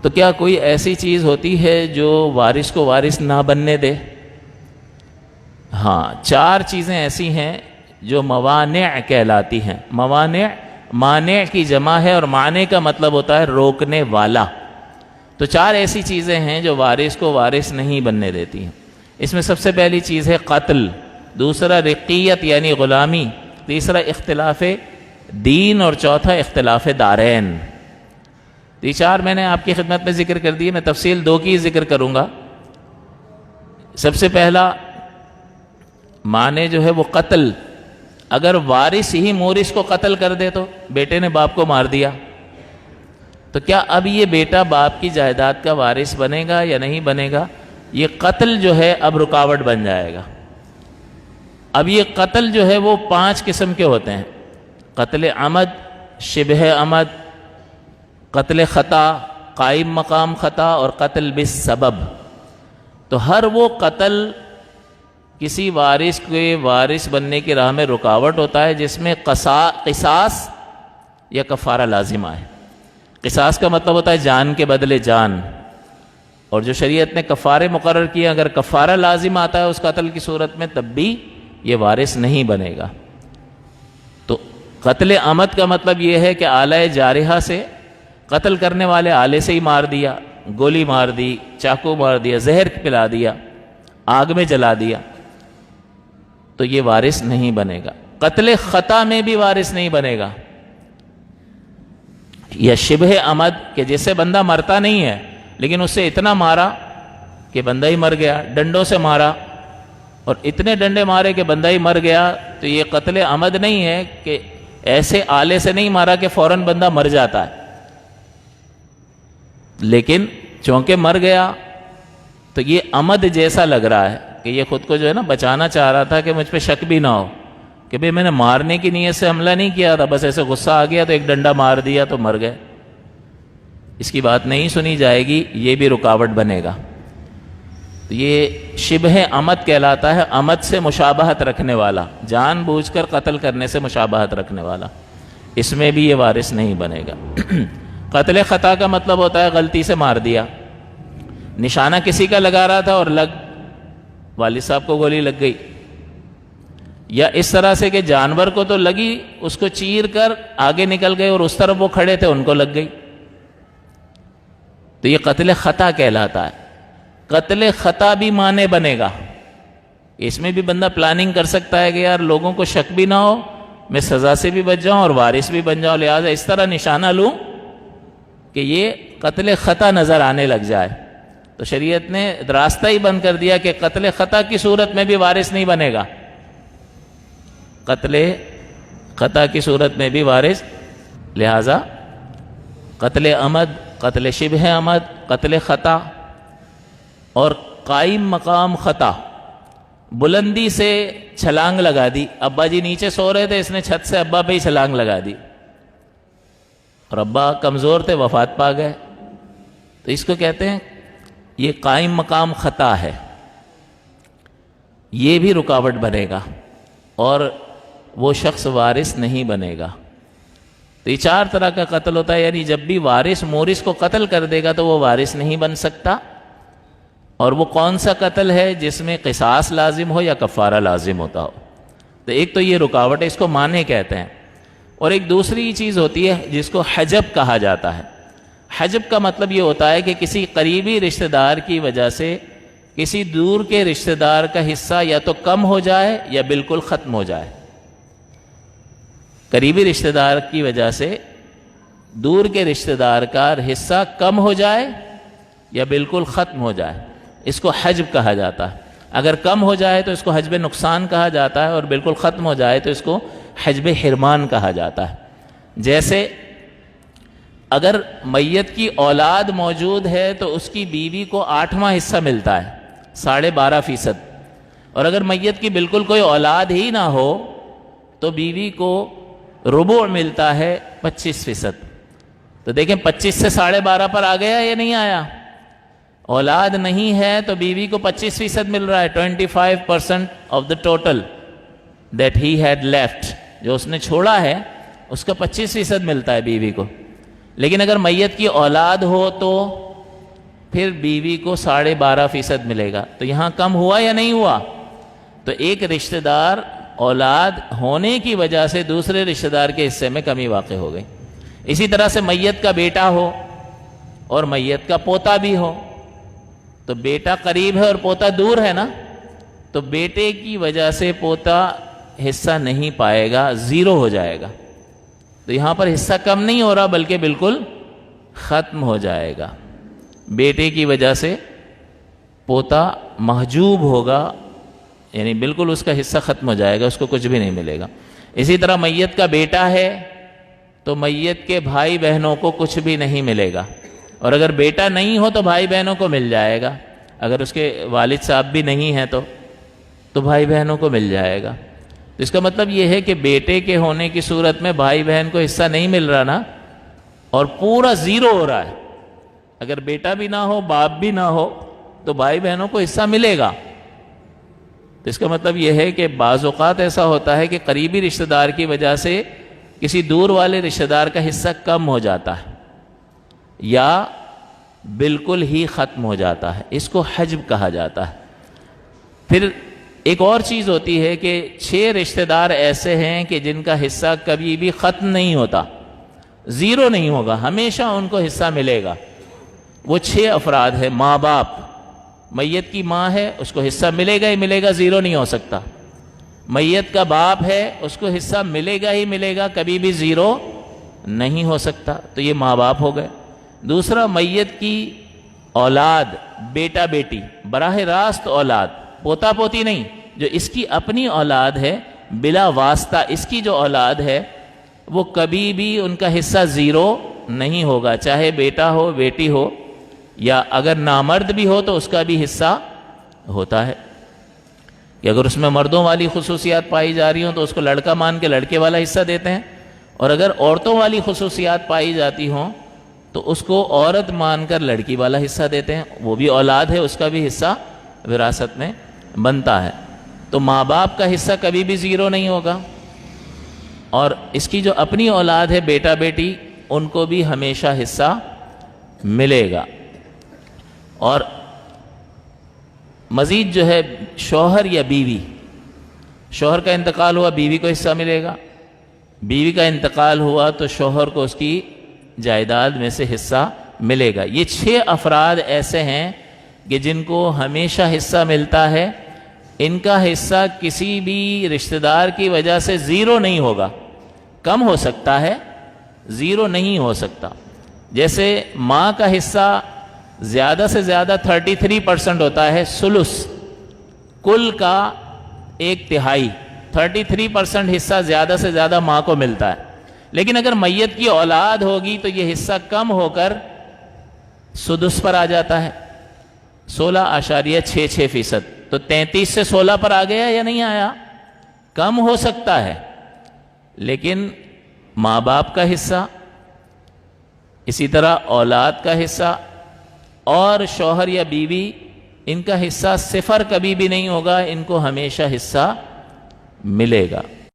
تو کیا کوئی ایسی چیز ہوتی ہے جو وارث کو وارث نہ بننے دے؟ ہاں، 4 چیزیں ایسی ہیں جو موانع کہلاتی ہیں۔ موانع، مانع کی جمع ہے، اور مانع کا مطلب ہوتا ہے روکنے والا۔ تو 4 ایسی چیزیں ہیں جو وارث کو وارث نہیں بننے دیتی ہیں۔ اس میں سب سے پہلی چیز ہے قتل، دوسرا رقیت یعنی غلامی، تیسرا اختلاف دین، اور چوتھا اختلاف دارین۔ یہ 4 میں نے آپ کی خدمت میں ذکر کر دی، میں تفصیل 2 کی ذکر کروں گا۔ سب سے پہلا معنی جو ہے وہ قتل۔ اگر وارث ہی مورث کو قتل کر دے، تو بیٹے نے باپ کو مار دیا، تو کیا اب یہ بیٹا باپ کی جائیداد کا وارث بنے گا یا نہیں بنے گا؟ یہ قتل جو ہے اب رکاوٹ بن جائے گا۔ اب یہ قتل جو ہے وہ 5 قسم کے ہوتے ہیں: قتل عمد، شبہ عمد، قتل خطا، قائم مقام خطا، اور قتل بالسبب۔ تو ہر وہ قتل کسی وارث کے وارث بننے کی راہ میں رکاوٹ ہوتا ہے جس میں قصاص یا کفارہ لازم آئے۔ قصاص کا مطلب ہوتا ہے جان کے بدلے جان، اور جو شریعت نے کفارے مقرر کیے، اگر کفارہ لازم آتا ہے اس قتل کی صورت میں، تب بھی یہ وارث نہیں بنے گا۔ تو قتل عمد کا مطلب یہ ہے کہ آلہ جارحہ سے، قتل کرنے والے آلے سے ہی مار دیا، گولی مار دی، چاقو مار دیا، زہر پلا دیا، آگ میں جلا دیا، تو یہ وارث نہیں بنے گا۔ قتل خطا میں بھی وارث نہیں بنے گا۔ یا شبہ عمد، کہ جس سے بندہ مرتا نہیں ہے لیکن اس سے اتنا مارا کہ بندہ ہی مر گیا، ڈنڈوں سے مارا اور اتنے ڈنڈے مارے کہ بندہ ہی مر گیا، تو یہ قتل عمد نہیں ہے کہ ایسے آلے سے نہیں مارا کہ فوراً بندہ مر جاتا ہے، لیکن چونکہ مر گیا تو یہ عمد جیسا لگ رہا ہے کہ یہ خود کو جو ہے نا بچانا چاہ رہا تھا کہ مجھ پہ شک بھی نہ ہو کہ بھئی میں نے مارنے کی نیت سے حملہ نہیں کیا تھا، بس ایسے غصہ آ گیا تو ایک ڈنڈا مار دیا تو مر گئے۔ اس کی بات نہیں سنی جائے گی، یہ بھی رکاوٹ بنے گا۔ تو یہ شبہ عمد کہلاتا ہے، عمد سے مشابہت رکھنے والا، جان بوجھ کر قتل کرنے سے مشابہت رکھنے والا، اس میں بھی یہ وارث نہیں بنے گا۔ قتل خطا کا مطلب ہوتا ہے غلطی سے مار دیا، نشانہ کسی کا لگا رہا تھا اور والد صاحب کو گولی لگ گئی، یا اس طرح سے کہ جانور کو تو لگی، اس کو چیر کر آگے نکل گئے اور اس طرف وہ کھڑے تھے ان کو لگ گئی، تو یہ قتل خطا کہلاتا ہے۔ قتل خطا بھی معنی بنے گا، اس میں بھی بندہ پلاننگ کر سکتا ہے کہ یار لوگوں کو شک بھی نہ ہو، میں سزا سے بھی بچ جاؤں اور وارث بھی بن جاؤں، لہٰذا اس طرح نشانہ لوں کہ یہ قتل خطا نظر آنے لگ جائے۔ تو شریعت نے راستہ ہی بند کر دیا کہ قتل خطا کی صورت میں بھی وارث نہیں بنے گا، قتل خطا کی صورت میں بھی وارث، لہذا قتل عمد، قتل شبہ عمد، قتل خطا اور قائم مقام خطا۔ بلندی سے چھلانگ لگا دی، ابا جی نیچے سو رہے تھے، اس نے چھت سے ابا پہ ہی چھلانگ لگا دی اور ابا کمزور تھے، وفات پا گئے، تو اس کو کہتے ہیں یہ قائم مقام خطا ہے، یہ بھی رکاوٹ بنے گا اور وہ شخص وارث نہیں بنے گا۔ تو یہ 4 طرح کا قتل ہوتا ہے، یعنی جب بھی وارث مورث کو قتل کر دے گا تو وہ وارث نہیں بن سکتا۔ اور وہ کون سا قتل ہے؟ جس میں قصاص لازم ہو یا کفارہ لازم ہوتا ہو۔ تو ایک تو یہ رکاوٹ ہے، اس کو معنی کہتے ہیں، اور ایک دوسری چیز ہوتی ہے جس کو حجب کہا جاتا ہے۔ حجب کا مطلب یہ ہوتا ہے کہ کسی قریبی رشتہ دار کی وجہ سے کسی دور کے رشتہ دار کا حصہ یا تو کم ہو جائے یا بالکل ختم ہو جائے۔ قریبی رشتہ دار کی وجہ سے دور کے رشتہ دار کا حصہ کم ہو جائے یا بالکل ختم ہو جائے، اس کو حجب کہا جاتا ہے۔ اگر کم ہو جائے تو اس کو حجب نقصان کہا جاتا ہے، اور بالکل ختم ہو جائے تو اس کو حجب حرمان کہا جاتا ہے۔ جیسے اگر میت کی اولاد موجود ہے تو اس کی بیوی کو 8واں حصہ ملتا ہے، 12.5%، اور اگر میت کی بالکل کوئی اولاد ہی نہ ہو تو بیوی کو ربع ملتا ہے 25%۔ تو دیکھیں 25 سے 12.5 پر آ گیا یا نہیں آیا؟ اولاد نہیں ہے تو بیوی کو 25% مل رہا ہے، 25% of the total that he had left, جو اس نے چھوڑا ہے اس کا 25% ملتا ہے بیوی کو۔ لیکن اگر میت کی اولاد ہو تو پھر بیوی کو 12.5% ملے گا. تو یہاں کم ہوا یا نہیں ہوا؟ تو ایک رشتہ دار اولاد ہونے کی وجہ سے دوسرے رشتہ دار کے حصے میں کمی واقع ہو گئی. اسی طرح سے میت کا بیٹا ہو اور میت کا پوتا بھی ہو، تو بیٹا قریب ہے اور پوتا دور ہے نا، تو بیٹے کی وجہ سے پوتا حصہ نہیں پائے گا، 0 ہو جائے گا. تو یہاں پر حصہ کم نہیں ہو رہا بلکہ بالکل ختم ہو جائے گا. بیٹے کی وجہ سے پوتا محجوب ہوگا، یعنی بالکل اس کا حصہ ختم ہو جائے گا، اس کو کچھ بھی نہیں ملے گا. اسی طرح میت کا بیٹا ہے تو میت کے بھائی بہنوں کو کچھ بھی نہیں ملے گا، اور اگر بیٹا نہیں ہو تو بھائی بہنوں کو مل جائے گا. اگر اس کے والد صاحب بھی نہیں ہیں تو بھائی بہنوں کو مل جائے گا. تو اس کا مطلب یہ ہے کہ بیٹے کے ہونے کی صورت میں بھائی بہن کو حصہ نہیں مل رہا نا، اور پورا 0 ہو رہا ہے. اگر بیٹا بھی نہ ہو باپ بھی نہ ہو تو بھائی بہنوں کو حصہ ملے گا. تو اس کا مطلب یہ ہے کہ بعض اوقات ایسا ہوتا ہے کہ قریبی رشتہ دار کی وجہ سے کسی دور والے رشتہ دار کا حصہ کم ہو جاتا ہے یا بالکل ہی ختم ہو جاتا ہے. اس کو حجب کہا جاتا ہے. پھر ایک اور چیز ہوتی ہے کہ 6 رشتہ دار ایسے ہیں کہ جن کا حصہ کبھی بھی ختم نہیں ہوتا، 0 نہیں ہوگا، ہمیشہ ان کو حصہ ملے گا. وہ 6 افراد ہیں. ماں باپ، میت کی ماں ہے اس کو حصہ ملے گا ہی ملے گا، 0 نہیں ہو سکتا. میت کا باپ ہے اس کو حصہ ملے گا ہی ملے گا، کبھی بھی 0 نہیں ہو سکتا. تو یہ ماں باپ ہو گئے. دوسرا، میت کی اولاد، بیٹا بیٹی، براہ راست اولاد، پوتا پوتی نہیں، جو اس کی اپنی اولاد ہے بلا واسطہ اس کی جو اولاد ہے وہ کبھی بھی ان کا حصہ 0 نہیں ہوگا، چاہے بیٹا ہو بیٹی ہو، یا اگر نامرد بھی ہو تو اس کا بھی حصہ ہوتا ہے. کہ اگر اس میں مردوں والی خصوصیات پائی جا رہی ہوں تو اس کو لڑکا مان کے لڑکے والا حصہ دیتے ہیں، اور اگر عورتوں والی خصوصیات پائی جاتی ہوں تو اس کو عورت مان کر لڑکی والا حصہ دیتے ہیں. وہ بھی اولاد ہے، اس کا بھی حصہ وراثت میں بنتا ہے. تو ماں باپ کا حصہ کبھی بھی 0 نہیں ہوگا، اور اس کی جو اپنی اولاد ہے بیٹا بیٹی ان کو بھی ہمیشہ حصہ ملے گا. اور مزید جو ہے شوہر یا بیوی، شوہر کا انتقال ہوا بیوی کو حصہ ملے گا، بیوی کا انتقال ہوا تو شوہر کو اس کی جائیداد میں سے حصہ ملے گا. یہ 6 افراد ایسے ہیں کہ جن کو ہمیشہ حصہ ملتا ہے. ان کا حصہ کسی بھی رشتہ دار کی وجہ سے 0 نہیں ہوگا، کم ہو سکتا ہے، 0 نہیں ہو سکتا. جیسے ماں کا حصہ زیادہ سے زیادہ 33% ہوتا ہے، ثلث کل کا 1/3، 33% حصہ زیادہ سے زیادہ ماں کو ملتا ہے. لیکن اگر میت کی اولاد ہوگی تو یہ حصہ کم ہو کر سدس پر آ جاتا ہے، 16.66%. تو 33 سے 16 پر آ گیا یا نہیں آیا؟ کم ہو سکتا ہے، لیکن ماں باپ کا حصہ، اسی طرح اولاد کا حصہ اور شوہر یا بیوی، ان کا حصہ 0 کبھی بھی نہیں ہوگا، ان کو ہمیشہ حصہ ملے گا.